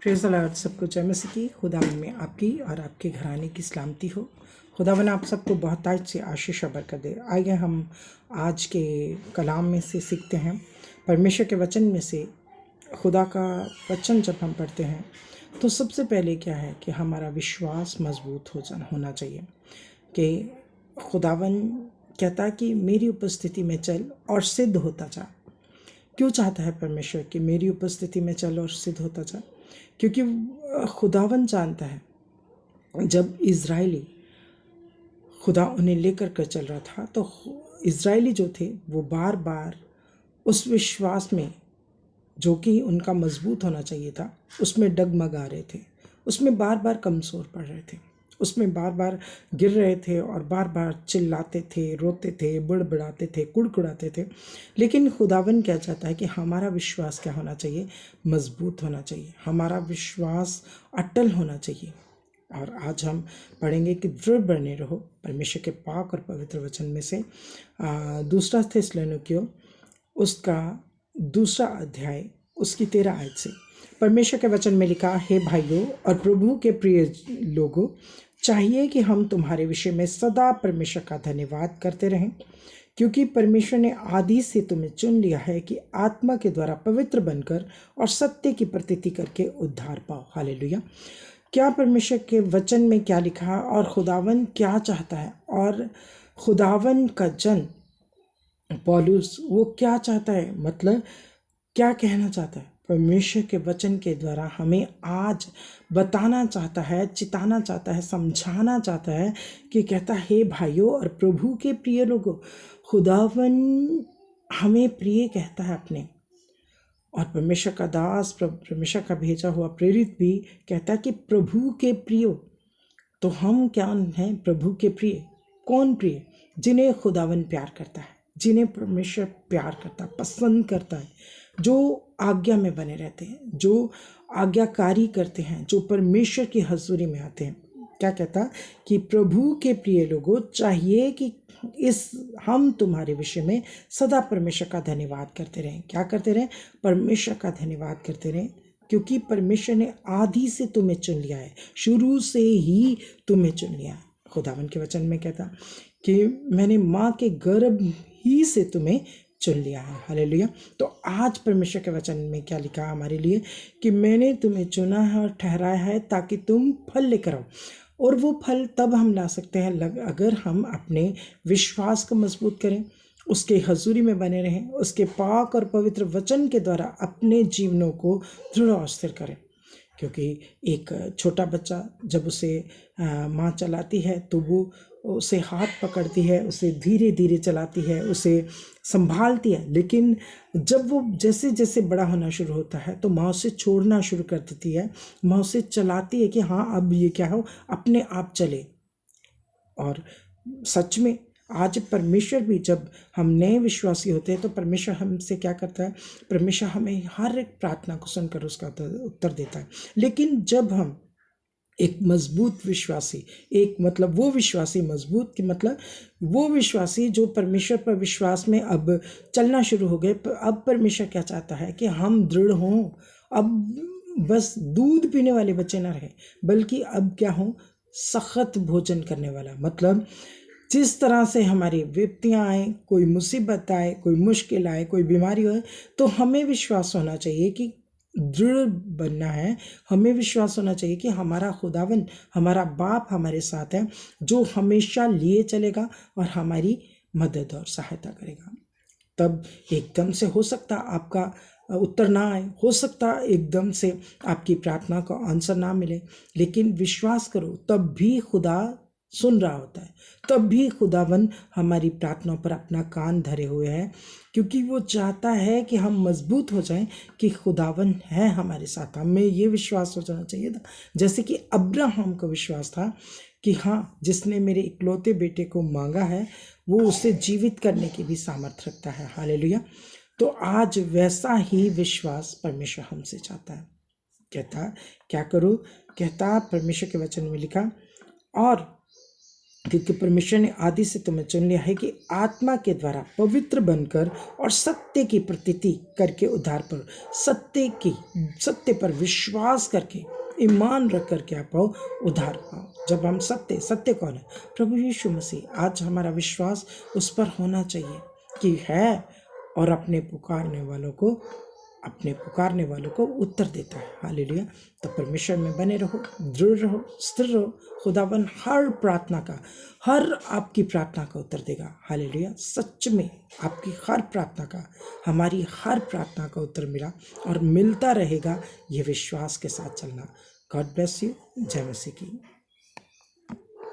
Praise the Lord. सबको जय मसीह की। खुदावन में आपकी और आपके घराने की सलामती हो। खुदावन आप सबको बहुतायत से आशीष और बरकत दे। आइए हम आज के कलाम में से सीखते हैं। परमेश्वर के वचन में से खुदा का वचन जब हम पढ़ते हैं तो सबसे पहले क्या है कि हमारा विश्वास मजबूत होना चाहिए कि खुदावन कहता है कि मेरी उपस्थिति में चल और सिद्ध होता जा। क्यों चाहता है परमेश्वर कि मेरी उपस्थिति में चल और सिद्ध होता जा? क्योंकि खुदावन जानता है जब इज़राइली खुदा उन्हें लेकर कर चल रहा था तो इज़राइली जो थे वो बार बार उस विश्वास में जो कि उनका मजबूत होना चाहिए था उसमें डगमगा रहे थे, उसमें बार बार कमज़ोर पड़ रहे थे, उसमें बार बार गिर रहे थे और बार बार चिल्लाते थे, रोते थे, बड़बड़ाते थे, कुड़कुड़ाते थे। लेकिन खुदावन क्या चाहता है कि हमारा विश्वास क्या होना चाहिए? मजबूत होना चाहिए, हमारा विश्वास अटल होना चाहिए। और आज हम पढ़ेंगे कि दृढ़ बने रहो परमेश्वर के पाक और पवित्र वचन में से दूसरा थिस्सलुनीकियों उसका दूसरा अध्याय उसकी 13 आयत से परमेश्वर के वचन में लिखा, हे भाइयों और प्रभु के प्रिय लोगों, चाहिए कि हम तुम्हारे विषय में सदा परमेश्वर का धन्यवाद करते रहें, क्योंकि परमेश्वर ने आदि से तुम्हें चुन लिया है कि आत्मा के द्वारा पवित्र बनकर और सत्य की प्रतीति करके उद्धार पाओ। हालेलुया। क्या परमेश्वर के वचन में क्या लिखा और खुदावन क्या चाहता है, और खुदावन का जन पौलुस वो क्या चाहता है, मतलब क्या कहना चाहता है? परमेश्वर के वचन के द्वारा हमें आज बताना चाहता है, चिताना चाहता है, समझाना चाहता है कि कहता है, हे भाइयों और प्रभु के प्रिय लोगों, खुदावन हमें प्रिय कहता है अपने। और परमेश्वर का दास, परमेश्वर का भेजा हुआ प्रेरित भी कहता है कि प्रभु के प्रियो। तो हम क्या हैं? प्रभु के प्रिय। कौन प्रिय? जिन्हें खुदावन प्यार करता है, जिन्हें परमेश्वर प्यार करता है, पसंद करता है, जो आज्ञा में बने रहते हैं, जो आज्ञाकारी करते हैं, जो परमेश्वर की हजूरी में आते हैं। क्या कहता कि प्रभु के प्रिय लोगों, चाहिए कि हम तुम्हारे विषय में सदा परमेश्वर का धन्यवाद करते रहें। क्या करते रहें? परमेश्वर का धन्यवाद करते रहें, क्योंकि परमेश्वर ने आदि से तुम्हें चुन लिया है, शुरू से ही तुम्हें चुन लिया है। खुदावन के वचन में कहता कि मैंने माँ के गर्भ ही से तुम्हें चुन लिया है। हालेलुया। तो आज परमेश्वर के वचन में क्या लिखा हमारे लिए कि मैंने तुम्हें चुना है और ठहराया है ताकि तुम फल लेकर आओ। और वो फल तब हम ला सकते हैं अगर हम अपने विश्वास को मजबूत करें, उसके हजूरी में बने रहें, उसके पाक और पवित्र वचन के द्वारा अपने जीवनों को दृढ़ और स्थिर करें। क्योंकि एक छोटा बच्चा जब उसे माँ चलाती है तो वो उसे हाथ पकड़ती है, उसे धीरे धीरे चलाती है, उसे संभालती है। लेकिन जब वो जैसे जैसे बड़ा होना शुरू होता है तो माँ उसे छोड़ना शुरू कर देती है, माँ उसे चलाती है कि हाँ अब ये क्या हो, अपने आप चले। और सच में आज परमेश्वर भी, जब हम नए विश्वासी होते हैं तो परमेश्वर हमसे क्या करता है? परमेश्वर हमें हर एक प्रार्थना को सुनकर उसका उत्तर देता है। लेकिन जब हम एक मजबूत विश्वासी, एक मतलब वो विश्वासी मजबूत की मतलब वो विश्वासी जो परमेश्वर पर विश्वास में अब चलना शुरू हो गए। अब परमेश्वर क्या चाहता है कि हम दृढ़ हों, अब बस दूध पीने वाले बच्चे ना रहे, बल्कि अब क्या हों? सख्त भोजन करने वाला। मतलब जिस तरह से हमारी विपत्तियाँ आए, कोई मुसीबत आए, कोई मुश्किल आए, कोई बीमारी हो, तो हमें विश्वास होना चाहिए कि दृढ़ बनना है। हमें विश्वास होना चाहिए कि हमारा खुदावन, हमारा बाप हमारे साथ है, जो हमेशा लिए चलेगा और हमारी मदद और सहायता करेगा। तब एकदम से हो सकता आपका उत्तर ना आए, हो सकता एकदम से आपकी प्रार्थना का आंसर ना मिले, लेकिन विश्वास करो तब भी खुदा सुन रहा होता है, तब भी खुदावन हमारी प्रार्थनाओं पर अपना कान धरे हुए हैं, क्योंकि वो चाहता है कि हम मजबूत हो जाएं कि खुदावन है हमारे साथ। हमें ये विश्वास हो जाना चाहिए था, जैसे कि अब्राहम को विश्वास था कि हाँ, जिसने मेरे इकलौते बेटे को मांगा है वो उसे जीवित करने की भी सामर्थ्य रखता है। हालेलुया। तो आज वैसा ही विश्वास परमेश्वर हमसे चाहता है। कहता क्या करो? कहता परमेश्वर के वचन में लिखा, और क्योंकि परमेश्वर ने आदि से तुम्हें चुन लिया है कि आत्मा के द्वारा पवित्र बनकर और सत्य की प्रतीति करके उद्धार पर सत्य पर विश्वास करके ईमान रख करके आप पाओ उद्धार पाओ। जब हम सत्य कौन है? प्रभु यीशु मसीह। आज हमारा विश्वास उस पर होना चाहिए कि है और अपने पुकारने वालों को उत्तर देता है। हालेलुया। तो परमेश्वर में बने रहो, दृढ़ रहो, स्थिर रहो। खुदावन हर आपकी प्रार्थना का उत्तर देगा। हालेलुया। सच में आपकी हर प्रार्थना का, हमारी हर प्रार्थना का उत्तर मिला और मिलता रहेगा। ये विश्वास के साथ चलना। God bless you. जय मसीह की।